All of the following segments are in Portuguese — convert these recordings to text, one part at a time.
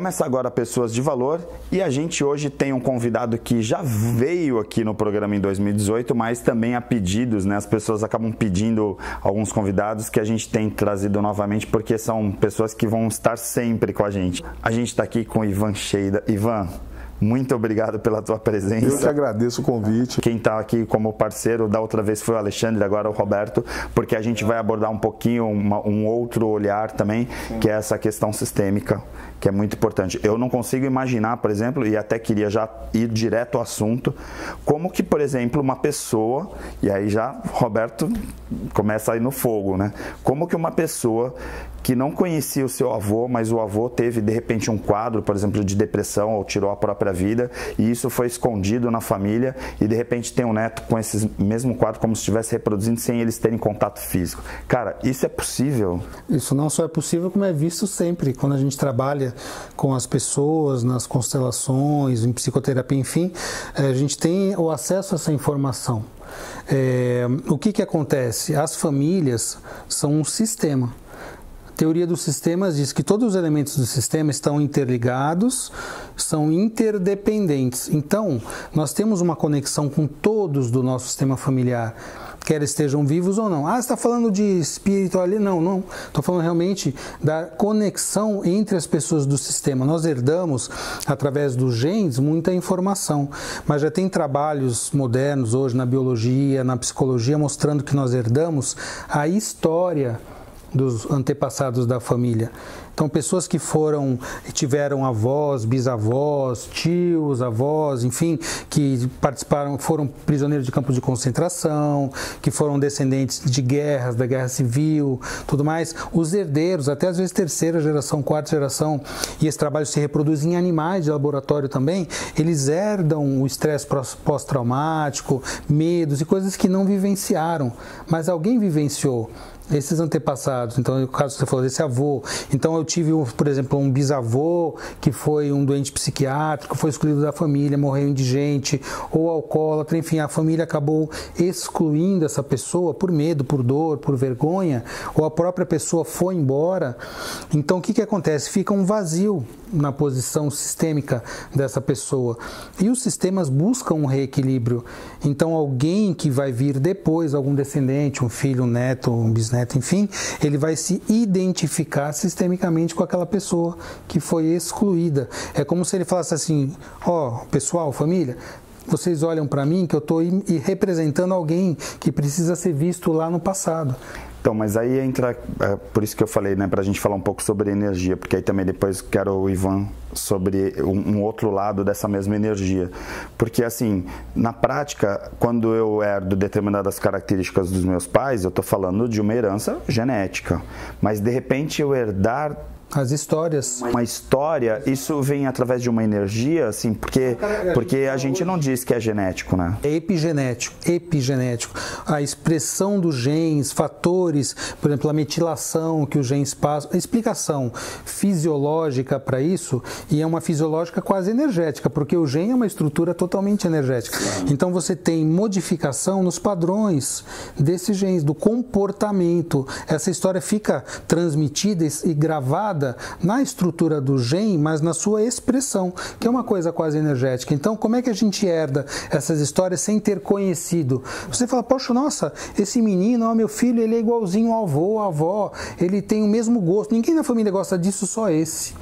Começa agora Pessoas de Valor e a gente hoje tem um convidado que já veio aqui no programa em 2018, mas também há pedidos, né? As pessoas acabam pedindo alguns convidados que a gente tem trazido novamente porque são pessoas que vão estar sempre com a gente. A gente está aqui com o Ivan Cheida. Ivan, muito obrigado pela tua presença. Eu te agradeço o convite. Quem está aqui como parceiro da outra vez foi o Alexandre, agora o Roberto, porque a gente vai abordar um pouquinho um outro olhar também, que é essa questão sistêmica, que é muito importante. Eu não consigo imaginar, por exemplo, e até queria já ir direto ao assunto, como que, por exemplo, uma pessoa, e aí já Roberto começa a ir no fogo, né? Como que uma pessoa que não conhecia o seu avô, mas o avô teve de repente um quadro, por exemplo, de depressão ou tirou a própria vida, e isso foi escondido na família, e de repente tem um neto com esse mesmo quadro como se estivesse reproduzindo sem eles terem contato físico. Cara, isso é possível? Isso não só é possível, como é visto sempre quando a gente trabalha com as pessoas, nas constelações, em psicoterapia, enfim, a gente tem o acesso a essa informação. O que acontece? As famílias são um sistema. A teoria dos sistemas diz que todos os elementos do sistema estão interligados, são interdependentes. Então, nós temos uma conexão com todos do nosso sistema familiar, quer estejam vivos ou não. Ah, você está falando de espírito ali? Não. Estou falando realmente da conexão entre as pessoas do sistema. Nós herdamos, através dos genes, muita informação, mas já tem trabalhos modernos hoje na biologia, na psicologia, mostrando que nós herdamos a história dos antepassados da família. Então, pessoas que tiveram avós, bisavós, tios, avós, enfim, que participaram, foram prisioneiros de campos de concentração, que foram descendentes de guerras, da guerra civil, tudo mais. Os herdeiros, até às vezes terceira geração, quarta geração, e esse trabalho se reproduz em animais de laboratório também, eles herdam o estresse pós-traumático, medos e coisas que não vivenciaram, mas alguém vivenciou. Esses antepassados, então no caso que você falou desse avô, então eu tive, por exemplo, um bisavô que foi um doente psiquiátrico, foi excluído da família, morreu indigente, ou alcoólatra, enfim, a família acabou excluindo essa pessoa por medo, por dor, por vergonha, ou a própria pessoa foi embora. Então o que acontece? Fica um vazio na posição sistêmica dessa pessoa. E os sistemas buscam um reequilíbrio. Então alguém que vai vir depois, algum descendente, um filho, um neto, um bisneto, enfim, ele vai se identificar sistemicamente com aquela pessoa que foi excluída. É como se ele falasse assim, pessoal, família, vocês olham para mim que eu estou representando alguém que precisa ser visto lá no passado. Então, mas aí entra, por isso que eu falei, né, para a gente falar um pouco sobre energia, porque aí também depois quero o Ivan sobre um outro lado dessa mesma energia. Porque, assim, na prática, quando eu herdo determinadas características dos meus pais, eu estou falando de uma herança genética. Mas, de repente, eu herdar as histórias. Uma história, isso vem através de uma energia, assim, porque a gente não diz que é genético, né? É epigenético. A expressão dos genes, fatores, por exemplo, a metilação que os genes passam, a explicação fisiológica para isso, e é uma fisiológica quase energética, porque o gene é uma estrutura totalmente energética. Então você tem modificação nos padrões desses genes, do comportamento. Essa história fica transmitida e gravada na estrutura do gene, mas na sua expressão, que é uma coisa quase energética. Então, como é que a gente herda essas histórias sem ter conhecido? Você fala, poxa, nossa, esse menino, meu filho, ele é igualzinho ao avô, à avó, ele tem o mesmo gosto. Ninguém na família gosta disso, só esse.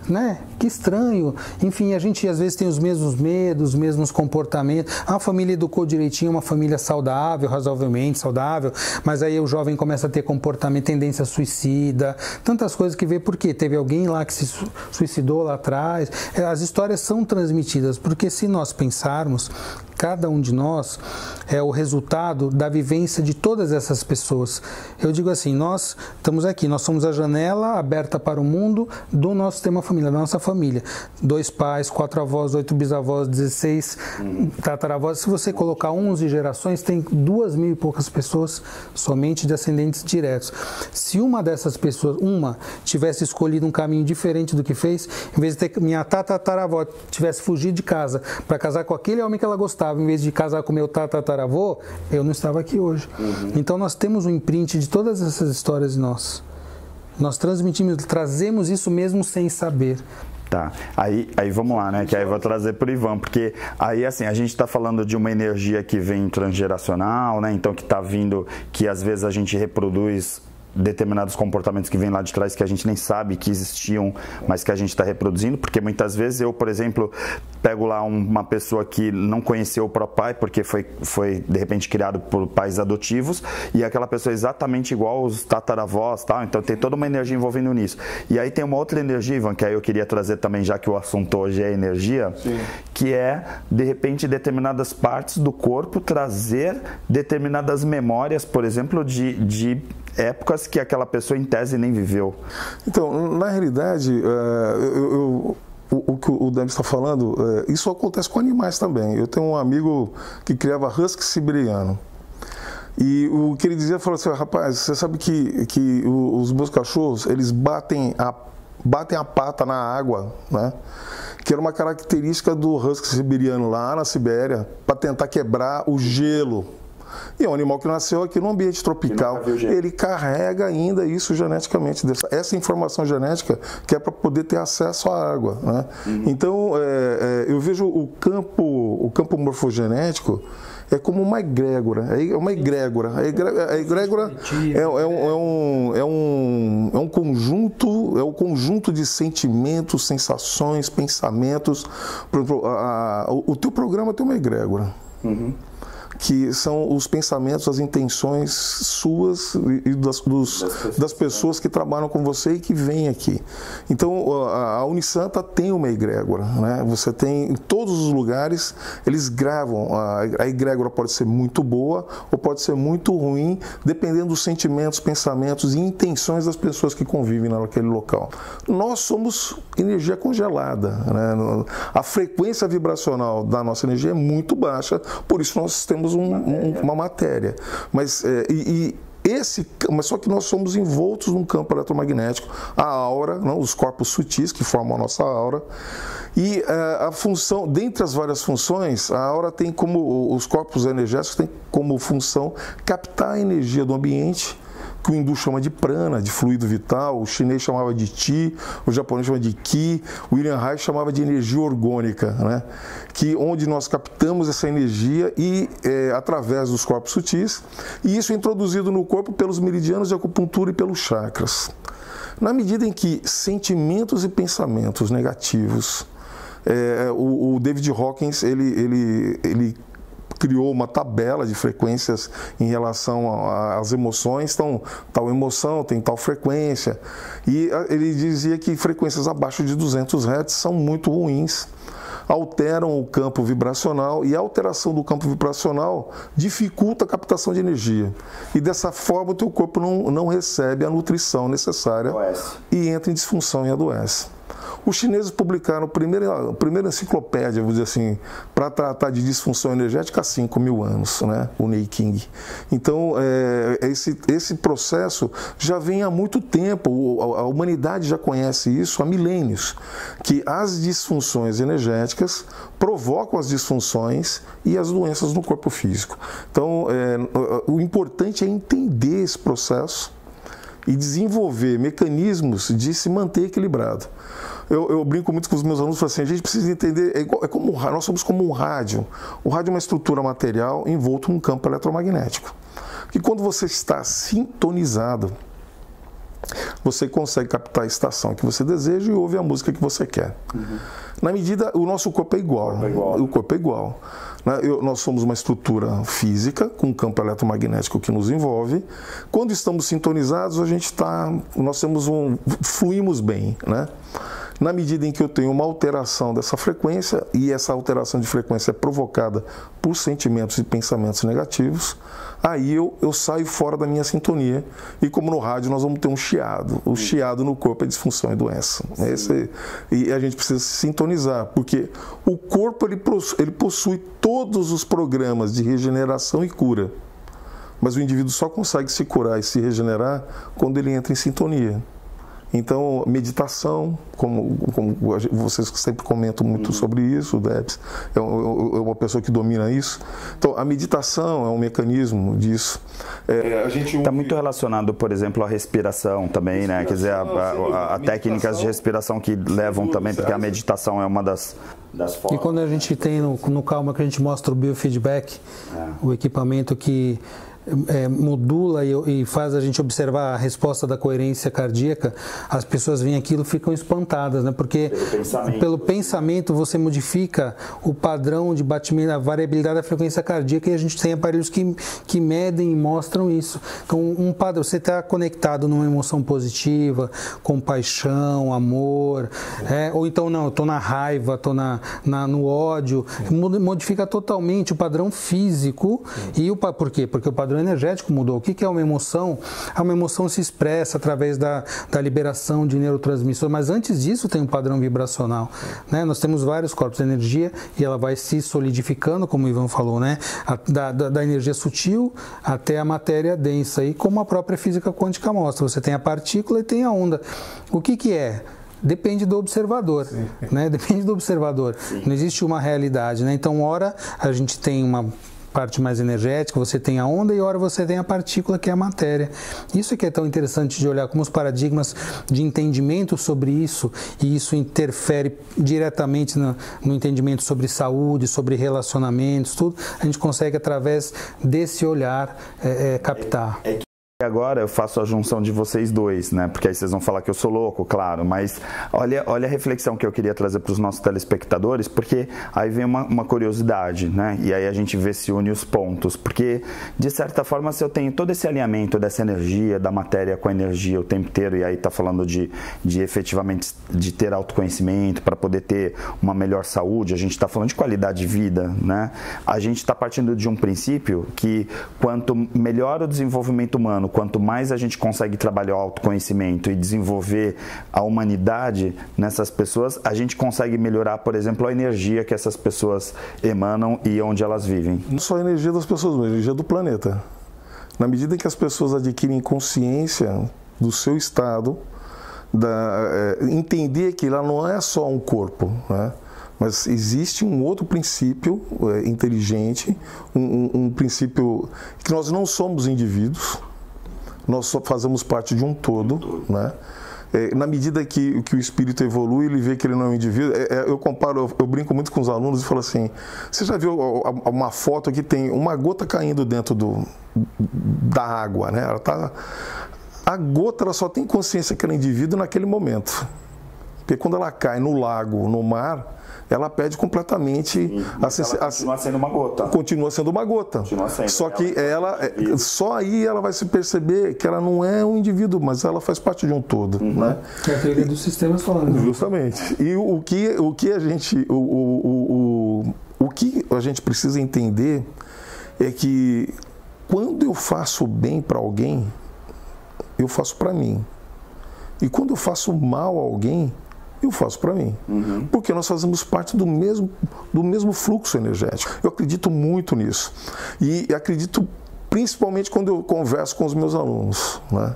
Né? Que estranho. Enfim, a gente às vezes tem os mesmos medos, os mesmos comportamentos. A família educou direitinho, uma família saudável, razoavelmente saudável, mas aí o jovem começa a ter comportamento, tendência suicida, tantas coisas que vê porque teve alguém lá que se suicidou lá atrás. As histórias são transmitidas, porque se nós pensarmos, cada um de nós é o resultado da vivência de todas essas pessoas. Eu digo assim, nós estamos aqui, nós somos a janela aberta para o mundo do nosso sistema familiar, da nossa família. 2 pais, 4 avós, 8 bisavós, 16 tataravós. Se você colocar 11 gerações, tem 2.000 e poucas pessoas somente descendentes diretos. Se uma dessas pessoas, tivesse escolhido um caminho diferente do que fez, em vez de ter minha tataravó tivesse fugido de casa para casar com aquele homem que ela gostava, em vez de casar com meu tataravô, eu não estava aqui hoje. Então nós temos um imprint de todas essas histórias em nós. Nós transmitimos, trazemos isso mesmo sem saber. Tá, aí vamos lá, né? Que aí eu vou trazer para o Ivan, porque aí assim, a gente está falando de uma energia que vem transgeracional, né? Então que está vindo, que às vezes a gente reproduz determinados comportamentos que vêm lá de trás que a gente nem sabe que existiam, mas que a gente está reproduzindo, porque muitas vezes eu, por exemplo, pego lá uma pessoa que não conheceu o próprio pai, porque foi de repente criado por pais adotivos, e aquela pessoa é exatamente igual aos tataravós, tal, então tem toda uma energia envolvendo nisso. E aí tem uma outra energia, Ivan, que aí eu queria trazer também, já que o assunto hoje é energia, sim, que é, de repente, determinadas partes do corpo trazer determinadas memórias, por exemplo, de épocas que aquela pessoa em tese nem viveu. Então, na realidade, o que o Dami está falando, isso acontece com animais também. Eu tenho um amigo que criava husky siberiano. E o que ele dizia, falou assim: rapaz, você sabe que os meus cachorros, eles batem a pata na água, né? Que era uma característica do husky siberiano lá na Sibéria, para tentar quebrar o gelo. E é um animal que nasceu aqui no ambiente tropical. Ele carrega ainda isso geneticamente, essa informação genética, que é para poder ter acesso à água, né? Então, eu vejo o campo morfogenético é como uma egrégora. É uma egrégora. A egrégora é um conjunto de sentimentos, sensações, pensamentos. Por exemplo, o teu programa tem uma egrégora. Que são os pensamentos, as intenções suas e das pessoas que trabalham com você e que vêm aqui. Então, a Unisanta tem uma egrégora, né? Você tem, em todos os lugares, eles gravam. A egrégora pode ser muito boa ou pode ser muito ruim, dependendo dos sentimentos, pensamentos e intenções das pessoas que convivem naquele local. Nós somos energia congelada, né? A frequência vibracional da nossa energia é muito baixa, por isso nós temos uma matéria, mas só que nós somos envoltos num campo eletromagnético, a aura, não, os corpos sutis que formam a nossa aura, e a função, dentre as várias funções, a aura tem como, os corpos energéticos têm como função captar a energia do ambiente, que o hindu chama de prana, de fluido vital, o chinês chamava de chi, o japonês chama de ki, o William Reich chamava de energia orgânica, né? Que onde nós captamos essa energia e através dos corpos sutis, e isso é introduzido no corpo pelos meridianos de acupuntura e pelos chakras. Na medida em que sentimentos e pensamentos negativos, o David Hawkins, ele criou uma tabela de frequências em relação às emoções, então tal emoção tem tal frequência, e ele dizia que frequências abaixo de 200 Hz são muito ruins, alteram o campo vibracional, e a alteração do campo vibracional dificulta a captação de energia, e dessa forma o teu corpo não recebe a nutrição necessária e entra em disfunção e adoece. Os chineses publicaram a primeira enciclopédia, vou dizer assim, para tratar de disfunção energética há 5.000 anos, né? O Nanking. Então, esse processo já vem há muito tempo, a humanidade já conhece isso há milênios, que as disfunções energéticas provocam as disfunções e as doenças no corpo físico. Então, o importante é entender esse processo e desenvolver mecanismos de se manter equilibrado. Eu brinco muito com os meus alunos, falo assim, a gente precisa entender, nós somos como um rádio. O rádio é uma estrutura material envolto num campo eletromagnético. Que quando você está sintonizado, você consegue captar a estação que você deseja e ouve a música que você quer. Na medida, o nosso corpo é igual. O corpo é igual. Nós somos uma estrutura física com um campo eletromagnético que nos envolve. Quando estamos sintonizados, nós fluímos bem, né? Na medida em que eu tenho uma alteração dessa frequência, e essa alteração de frequência é provocada por sentimentos e pensamentos negativos, aí eu saio fora da minha sintonia. E como no rádio nós vamos ter um chiado. O chiado no corpo é disfunção e doença. E a gente precisa se sintonizar, porque o corpo ele possui todos os programas de regeneração e cura. Mas o indivíduo só consegue se curar e se regenerar quando ele entra em sintonia. Então, meditação, como vocês sempre comentam muito sobre isso, o Debs é uma pessoa que domina isso. Então, a meditação é um mecanismo disso. Está muito relacionado, por exemplo, à respiração também, né? Quer dizer, a técnicas de respiração que levam também, porque a meditação é uma das formas. E quando a gente tem no Calma, que a gente mostra o biofeedback, o equipamento que modula e faz a gente observar a resposta da coerência cardíaca, as pessoas veem aquilo e ficam espantadas, né? Porque pelo pensamento você modifica o padrão de batimento, a variabilidade da frequência cardíaca, e a gente tem aparelhos que medem e mostram isso. Então, um padrão, você está conectado numa emoção positiva, compaixão, amor, ou então não, eu estou na raiva, estou no ódio, modifica totalmente o padrão físico. E por quê? Porque o padrão energético mudou. O que é uma emoção? Uma emoção se expressa através da liberação de neurotransmissores, mas antes disso tem um padrão vibracional, né? Nós temos vários corpos de energia e ela vai se solidificando, como o Ivan falou, né? Da energia sutil até a matéria densa, e como a própria física quântica mostra, você tem a partícula e tem a onda. O que é? Depende do observador, né? Depende do observador. Sim. Não existe uma realidade, né? Então, ora a gente tem uma parte mais energética, você tem a onda, e ora você tem a partícula, que é a matéria. Isso é que é tão interessante de olhar, como os paradigmas de entendimento sobre isso, e isso interfere diretamente no entendimento sobre saúde, sobre relacionamentos, tudo, a gente consegue, através desse olhar, captar. Agora eu faço a junção de vocês dois, né? Porque aí vocês vão falar que eu sou louco, claro, mas olha a reflexão que eu queria trazer para os nossos telespectadores, porque aí vem uma curiosidade, né? E aí a gente vê se une os pontos, porque de certa forma, se eu tenho todo esse alinhamento dessa energia, da matéria com a energia o tempo inteiro, e aí tá falando de efetivamente de ter autoconhecimento para poder ter uma melhor saúde, a gente está falando de qualidade de vida, né? A gente está partindo de um princípio que quanto melhor o desenvolvimento humano, quanto mais a gente consegue trabalhar o autoconhecimento e desenvolver a humanidade nessas pessoas, a gente consegue melhorar, por exemplo, a energia que essas pessoas emanam e onde elas vivem. Não só a energia das pessoas, mas a energia do planeta. Na medida que as pessoas adquirem consciência do seu estado, entender que ela não é só um corpo, né? Mas existe um outro princípio inteligente, um princípio que nós não somos indivíduos, nós só fazemos parte de um todo, né? Na medida que o espírito evolui, ele vê que ele não é um indivíduo. Eu brinco muito com os alunos e falo assim: você já viu uma foto que tem uma gota caindo dentro da água, né? A gota, ela só tem consciência que ela é indivíduo naquele momento. Porque quando ela cai no lago, no mar, ela perde completamente. Continua sendo uma gota. Continua sendo uma gota. Só que só aí ela vai se perceber que ela não é um indivíduo, mas ela faz parte de um todo. Né? Que é a teoria dos sistemas falando. Justamente. E o que a gente precisa entender é que quando eu faço bem para alguém, eu faço para mim. E quando eu faço mal a alguém, eu faço para mim. Porque nós fazemos parte do mesmo fluxo energético. Eu acredito muito nisso. E acredito principalmente quando eu converso com os meus alunos, né?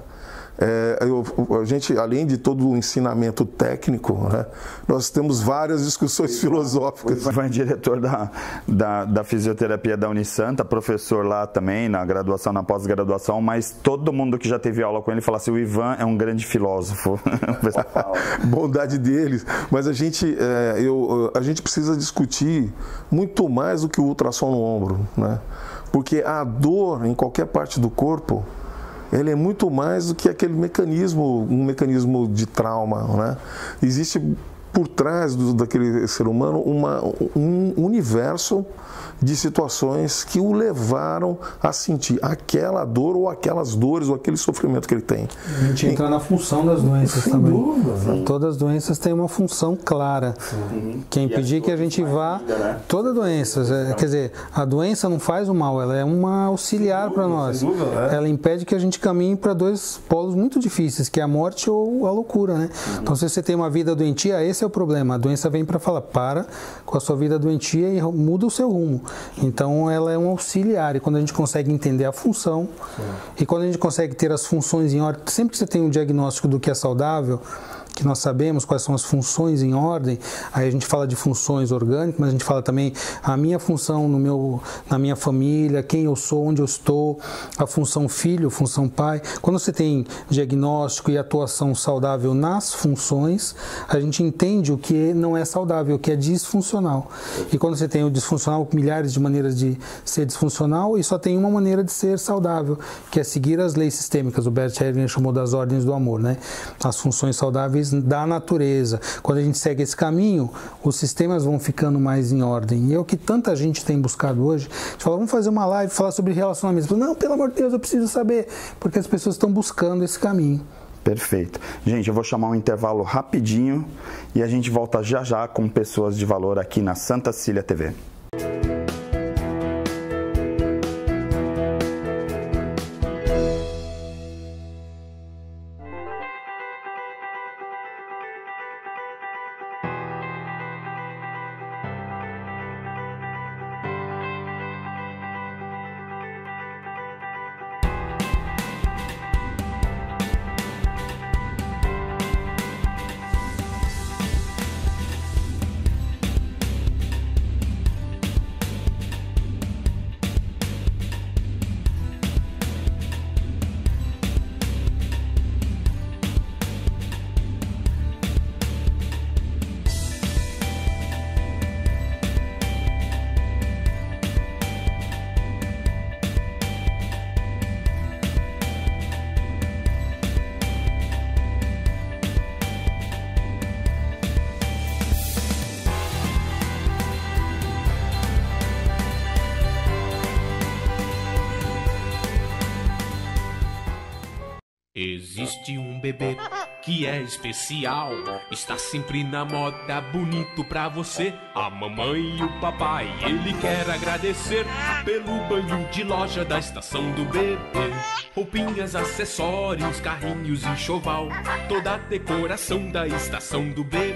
A gente, além de todo o ensinamento técnico, né, nós temos várias discussões filosóficas. O Ivan é diretor da fisioterapia da Unisanta, professor lá também, na graduação, na pós-graduação, mas todo mundo que já teve aula com ele fala assim: o Ivan é um grande filósofo. Bondade deles. Mas a gente precisa discutir muito mais do que o ultrassom no ombro, né? Porque a dor em qualquer parte do corpo, ele é muito mais do que aquele mecanismo, um mecanismo de trauma, né? Existe por trás daquele ser humano um universo de situações que o levaram a sentir aquela dor ou aquelas dores ou aquele sofrimento que ele tem. A gente entra na função das doenças também. Dúvida. Todas as doenças têm uma função clara, que é impedir que a gente vá... Toda doença, quer dizer, a doença não faz o mal, ela é uma auxiliar para nós. Ela impede que a gente caminhe para dois polos muito difíceis, que é a morte ou a loucura, né? Então, se você tem uma vida doentia, esse esse é o problema. A doença vem para falar, para com a sua vida doentia e muda o seu rumo. Então, ela é um auxiliar. E quando a gente consegue entender a função, e quando a gente consegue ter as funções em ordem, sempre que você tem um diagnóstico do que é saudável, que nós sabemos quais são as funções em ordem, aí a gente fala de funções orgânicas, mas a gente fala também a minha função na minha família, quem eu sou, onde eu estou, a função filho, função pai. Quando você tem diagnóstico e atuação saudável nas funções, a gente entende o que não é saudável, o que é disfuncional. E quando você tem o disfuncional, milhares de maneiras de ser disfuncional, e só tem uma maneira de ser saudável, que é seguir as leis sistêmicas. O Bert Hellinger chamou das ordens do amor, né? As funções saudáveis da natureza. Quando a gente segue esse caminho, os sistemas vão ficando mais em ordem. E é o que tanta gente tem buscado hoje. A gente fala, vamos fazer uma live, falar sobre relacionamento. Não, pelo amor de Deus, eu preciso saber. Porque as pessoas estão buscando esse caminho. Perfeito. Gente, eu vou chamar um intervalo rapidinho e a gente volta já já com Pessoas de Valor aqui na Santa Cecília TV. Existe um bebê que é especial, está sempre na moda, bonito pra você. A mamãe e o papai, ele quer agradecer pelo banho de loja da estação do bebê. Roupinhas, acessórios, carrinhos, enxoval, toda a decoração da estação do bebê.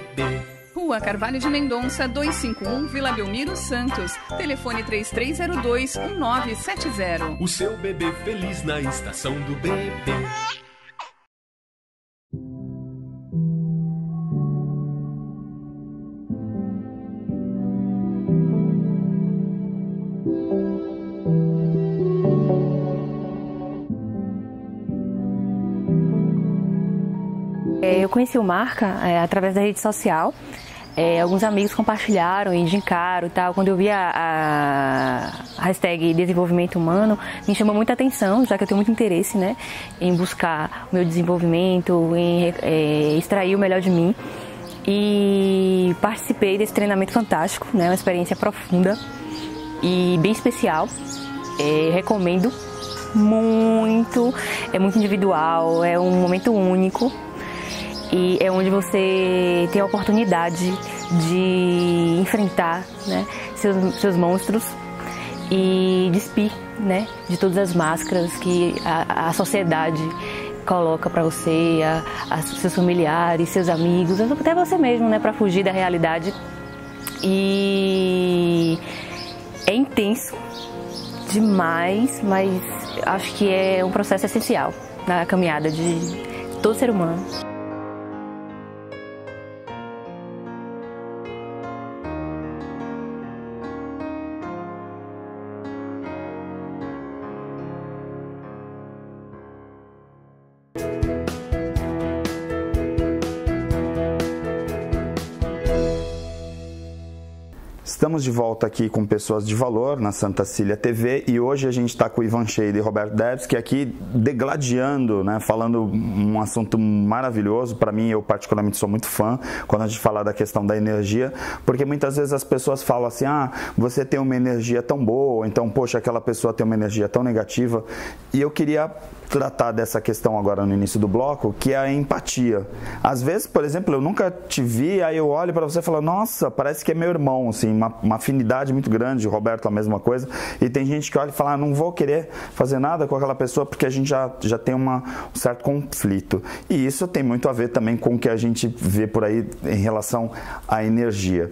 Rua Carvalho de Mendonça, 251, Vila Belmiro, Santos. Telefone 3302-1970. O seu bebê feliz na estação do bebê. Eu conheci o Marca através da rede social. Alguns amigos compartilharam e indicaram e tal. Quando eu vi a hashtag desenvolvimento humano, me chamou muita atenção, já que eu tenho muito interesse, né, em buscar o meu desenvolvimento, em extrair o melhor de mim. E participei desse treinamento fantástico, né, uma experiência profunda e bem especial. Recomendo muito, é muito individual, é um momento único. E é onde você tem a oportunidade de enfrentar, né, seus monstros e despir, né, de todas as máscaras que a sociedade coloca para você, seus familiares, seus amigos, até você mesmo, né, para fugir da realidade. E é intenso demais, mas acho que é um processo essencial na caminhada de todo ser humano. Estamos de volta aqui com Pessoas de Valor na Santa Cecília TV e hoje a gente está com o Ivan Cheida e Roberto Debski aqui degladiando, né, falando um assunto maravilhoso. Para mim, eu particularmente sou muito fã quando a gente fala da questão da energia, porque muitas vezes as pessoas falam assim, você tem uma energia tão boa, então, poxa, aquela pessoa tem uma energia tão negativa. E eu queria tratar dessa questão agora no início do bloco, que é a empatia. Às vezes, por exemplo, eu nunca te vi, aí eu olho para você e falo, nossa, parece que é meu irmão, assim, uma afinidade muito grande, o Roberto a mesma coisa, e tem gente que olha e fala, não vou querer fazer nada com aquela pessoa porque a gente já tem um certo conflito. E isso tem muito a ver também com o que a gente vê por aí em relação à energia.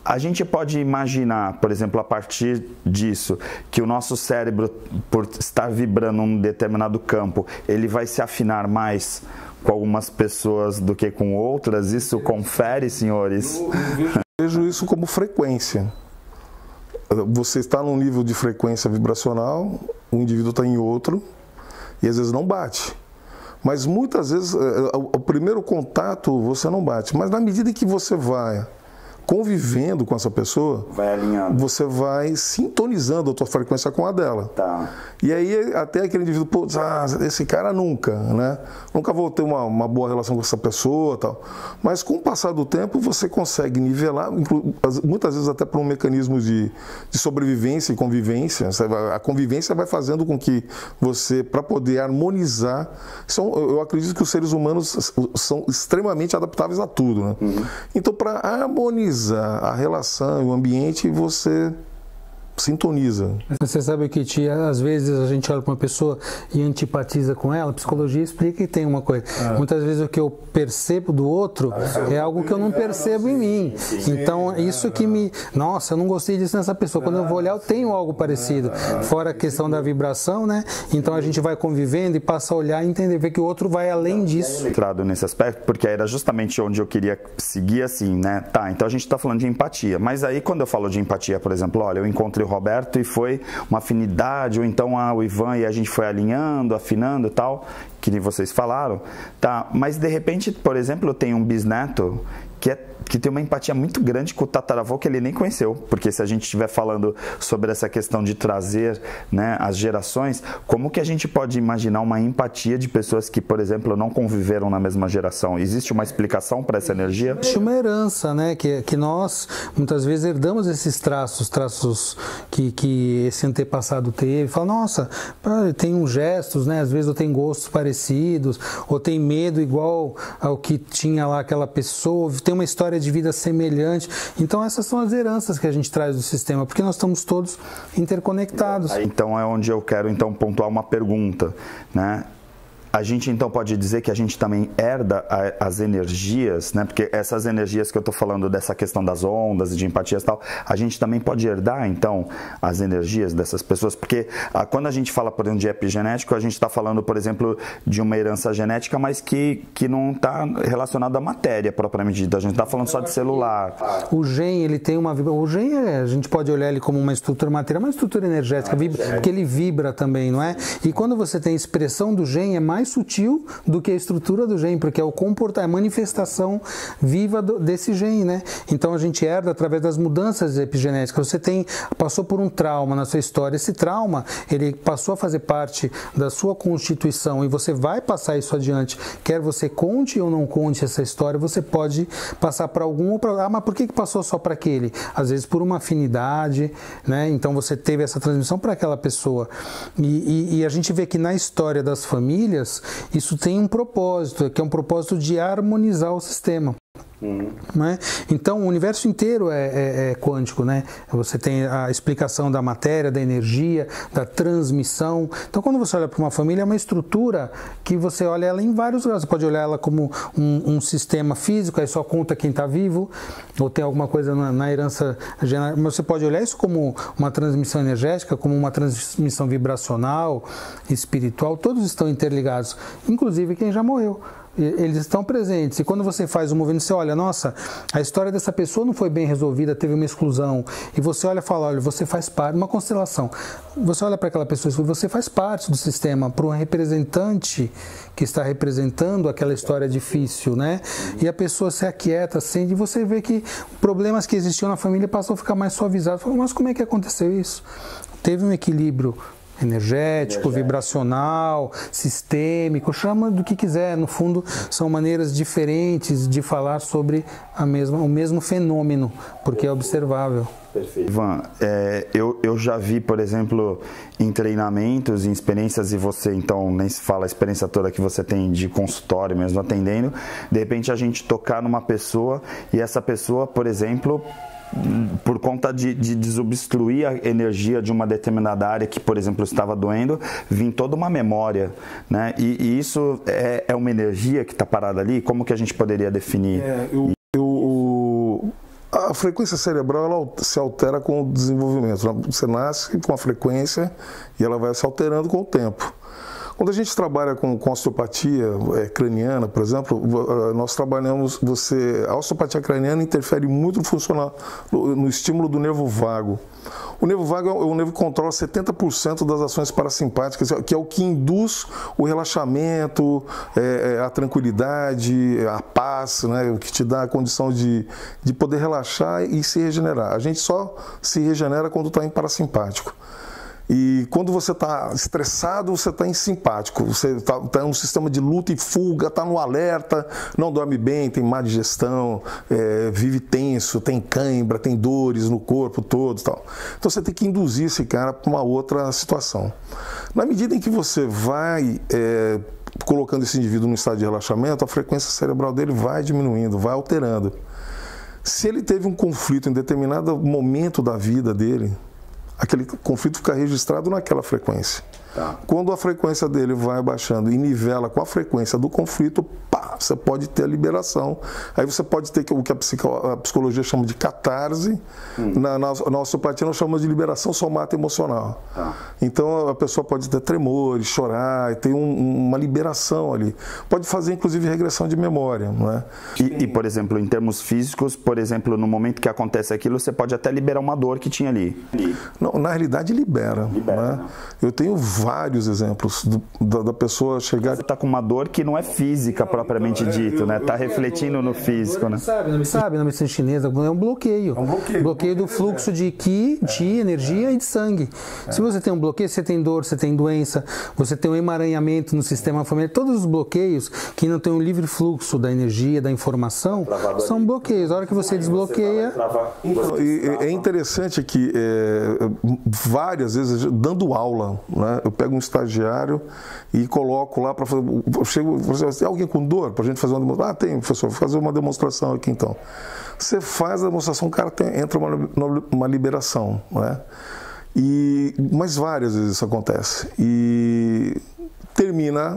A gente pode imaginar, por exemplo, a partir disso, que o nosso cérebro, por estar vibrando num determinado campo, ele vai se afinar mais com algumas pessoas do que com outras? Isso confere, senhores? Eu vejo isso como frequência. Você está num nível de frequência vibracional, o indivíduo está em outro, e às vezes não bate. Mas muitas vezes, o primeiro contato você não bate, mas na medida que você vai convivendo com essa pessoa, vai alinhando. Você vai sintonizando a tua frequência com a dela. Tá. E aí até aquele indivíduo, pô, esse cara nunca, né? Nunca vou ter uma boa relação com essa pessoa, tal. Mas com o passar do tempo você consegue nivelar, muitas vezes até por um mecanismo de sobrevivência e convivência. A convivência vai fazendo com que você, para poder harmonizar, eu acredito que os seres humanos são extremamente adaptáveis a tudo, né? Então, para harmonizar a relação e o ambiente, você sintoniza. Você sabe que, tia, às vezes a gente olha para uma pessoa e antipatiza com ela. A psicologia explica que tem uma coisa. Muitas vezes o que eu percebo do outro é algo que eu não percebo em mim. Então, isso que me... Nossa, eu não gostei disso nessa pessoa. Quando eu vou olhar, eu tenho algo parecido. Fora a questão da vibração, né? Então, a gente vai convivendo e passa a olhar e entender, ver que o outro vai além disso. Entrado nesse aspecto, porque era justamente onde eu queria seguir assim, né? Tá, então a gente está falando de empatia. Mas aí, quando eu falo de empatia, por exemplo, olha, eu encontrei o Roberto e foi uma afinidade, ou então o Ivan e a gente foi alinhando, afinando e tal, que nem vocês falaram, tá? Mas de repente, por exemplo, eu tenho um bisneto que tem uma empatia muito grande com o tataravô que ele nem conheceu, porque se a gente estiver falando sobre essa questão de trazer, né, as gerações, como que a gente pode imaginar uma empatia de pessoas que, por exemplo, não conviveram na mesma geração? Existe uma explicação para essa energia? Existe uma herança, né, que nós muitas vezes herdamos esses traços que esse antepassado teve. Fala, nossa, tem uns gestos, né, às vezes eu tenho gostos parecidos, ou tem medo igual ao que tinha lá aquela pessoa, tem uma história de vida semelhante. Então essas são as heranças que a gente traz do sistema, porque nós estamos todos interconectados. Então é onde eu quero então pontuar uma pergunta, né? A gente então pode dizer que a gente também herda as energias, né? Porque essas energias que eu estou falando dessa questão das ondas e de empatias e tal, a gente também pode herdar então as energias dessas pessoas, porque quando a gente fala, por exemplo, de epigenético, a gente está falando, por exemplo, de uma herança genética, mas que não está relacionada à matéria propriamente dita, a gente está falando só de celular. O gene, ele tem uma... O gene, a gente pode olhar ele como uma estrutura material, uma estrutura energética, porque ele vibra também, não é? E quando você tem expressão do gene, é mais sutil do que a estrutura do gene, porque é o comportamento, a manifestação viva desse gene, né? Então a gente herda através das mudanças epigenéticas. Você passou por um trauma na sua história, esse trauma, ele passou a fazer parte da sua constituição e você vai passar isso adiante. Quer você conte ou não conte essa história, você pode passar para algum ou para... mas por que passou só para aquele? Às vezes por uma afinidade, né? Então você teve essa transmissão para aquela pessoa. E a gente vê que na história das famílias isso tem um propósito, que é um propósito de harmonizar o sistema. Né? Então o universo inteiro é quântico, né? Você tem a explicação da matéria, da energia, da transmissão. Então quando você olha para uma família, é uma estrutura que você olha ela em vários graus. Você pode olhar ela como um sistema físico, aí só conta quem está vivo, ou tem alguma coisa na herança genética. Mas você pode olhar isso como uma transmissão energética, como uma transmissão vibracional, espiritual. Todos estão interligados, inclusive quem já morreu. Eles estão presentes. E quando você faz um movimento, você olha, nossa, a história dessa pessoa não foi bem resolvida, teve uma exclusão. E você olha e fala, olha, você faz parte, uma constelação. Você olha para aquela pessoa e você faz parte do sistema, para um representante que está representando aquela história difícil, né? E a pessoa se aquieta, sente, e você vê que problemas que existiam na família passam a ficar mais suavizados. Fala, mas como é que aconteceu isso? Teve um equilíbrio energético, vibracional, sistêmico, chama do que quiser. No fundo, são maneiras diferentes de falar sobre o mesmo fenômeno, porque é observável. Perfeito. Ivan, eu já vi, por exemplo, em treinamentos, em experiências, e você então nem se fala a experiência toda que você tem de consultório mesmo atendendo, de repente a gente tocar numa pessoa e essa pessoa, por exemplo, por conta de desobstruir a energia de uma determinada área que, por exemplo, estava doendo, vir toda uma memória, né? E isso é uma energia que está parada ali? Como que a gente poderia definir? A frequência cerebral ela se altera com o desenvolvimento. Você nasce com a frequência e ela vai se alterando com o tempo. Quando a gente trabalha com osteopatia craniana, por exemplo, nós trabalhamos, a osteopatia craniana interfere muito no estímulo do nervo vago. O nervo vago é o nervo que controla 70% das ações parasimpáticas, que é o que induz o relaxamento, a tranquilidade, a paz, né? O que te dá a condição de poder relaxar e se regenerar. A gente só se regenera quando está em parasimpático. E quando você está estressado, você está em simpático, você está em um sistema de luta e fuga, está no alerta, não dorme bem, tem má digestão, vive tenso, tem cãibra, tem dores no corpo todo e tal. Então você tem que induzir esse cara para uma outra situação. Na medida em que você vai colocando esse indivíduo no estado de relaxamento, a frequência cerebral dele vai diminuindo, vai alterando. Se ele teve um conflito em determinado momento da vida dele, aquele conflito fica registrado naquela frequência. Tá. Quando a frequência dele vai baixando e nivela com a frequência do conflito, você pode ter a liberação. Aí você pode ter o que a psicologia chama de catarse. Na osteopatia nós chamamos de liberação somata emocional. Tá. Então a pessoa pode ter tremores, chorar, e ter uma liberação ali. Pode fazer inclusive regressão de memória. Não é? E, por exemplo, em termos físicos, por exemplo, no momento que acontece aquilo, você pode até liberar uma dor que tinha ali. Não, na realidade libera. Né? Eu tenho vários exemplos da pessoa chegar... Você está com uma dor que não é física propriamente dito, né? Está refletindo no físico, né? Sabe, na medicina chinesa, é um bloqueio. Bloqueio do fluxo de Qi, de energia e de sangue. Se você tem um bloqueio, você tem dor, você tem doença, você tem um emaranhamento no sistema familiar. Todos os bloqueios que não tem um livre fluxo da energia, da informação, são bloqueios. A hora que você desbloqueia... É interessante que várias vezes, dando aula, né? Eu pego um estagiário e coloco lá para fazer... Tem alguém com dor para a gente fazer uma demonstração? Ah, tem, professor, vou fazer uma demonstração aqui então. Você faz a demonstração, o cara entra uma liberação, né? Mas várias vezes isso acontece. E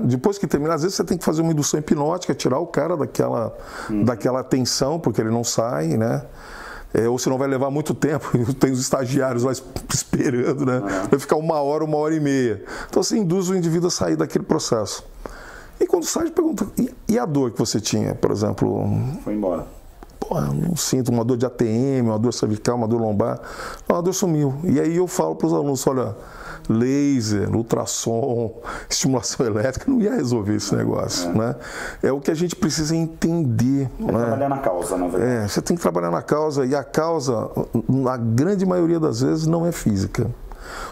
depois que termina, às vezes você tem que fazer uma indução hipnótica, tirar o cara daquela tensão, porque ele não sai, né? Ou senão vai levar muito tempo, tem os estagiários lá esperando, né? Vai ficar 1 hora, 1h30. Então você induz o indivíduo a sair daquele processo. E quando sai, pergunta, e a dor que você tinha, por exemplo? Foi embora. Pô, eu não sinto uma dor de ATM, uma dor cervical, uma dor lombar. Não, a dor sumiu. E aí eu falo para os alunos, olha, laser, ultrassom, estimulação elétrica não ia resolver esse negócio, né? É o que a gente precisa entender. Né? Trabalhar na causa, na verdade. Você tem que trabalhar na causa, e a causa, na grande maioria das vezes, não é física.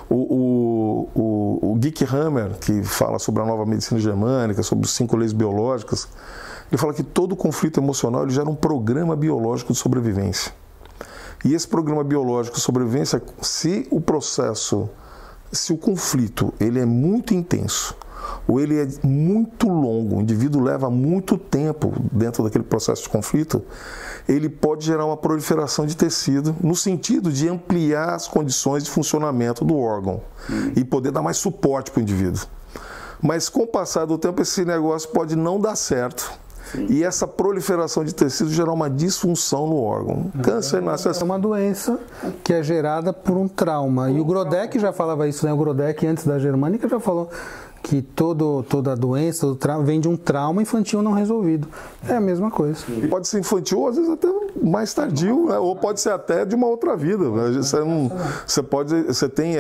O Geek Hammer, que fala sobre a nova medicina germânica, sobre as 5 leis biológicas, ele fala que todo conflito emocional ele gera um programa biológico de sobrevivência. E esse programa biológico de sobrevivência, se o conflito ele é muito intenso, ou ele é muito longo, o indivíduo leva muito tempo dentro daquele processo de conflito, ele pode gerar uma proliferação de tecido no sentido de ampliar as condições de funcionamento do órgão e poder dar mais suporte para o indivíduo. Mas com o passar do tempo esse negócio pode não dar certo. Sim. E essa proliferação de tecido gerar uma disfunção no órgão. Câncer nasce assim. É uma doença que é gerada por um trauma. E o Grodeck já falava isso, né? O Grodeck, antes da germânica, já falou que toda doença vem de um trauma infantil não resolvido. É a mesma coisa. E pode ser infantil, ou às vezes até mais tardio, né? Ou pode ser até de uma outra vida. Você tem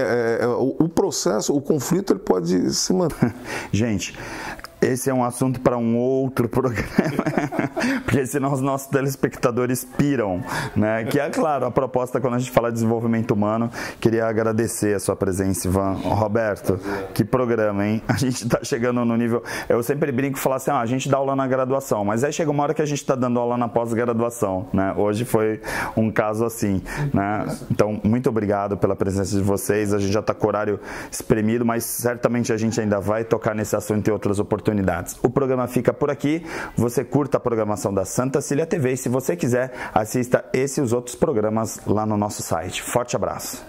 o processo, o conflito, ele pode se manter. Gente, esse é um assunto para um outro programa, porque senão os nossos telespectadores piram, né? Que é claro, a proposta quando a gente fala de desenvolvimento humano. Queria agradecer a sua presença, Ivan. Roberto, que programa, hein? A gente está chegando no nível... Eu sempre brinco e falo assim, a gente dá aula na graduação, mas aí chega uma hora que a gente está dando aula na pós-graduação, né? Hoje foi um caso assim, né? Então, muito obrigado pela presença de vocês. A gente já está com o horário espremido, mas certamente a gente ainda vai tocar nesse assunto em outras oportunidades. O programa fica por aqui. Você curta a programação da Santa Cília TV e, se você quiser, assista esse e os outros programas lá no nosso site. Forte abraço.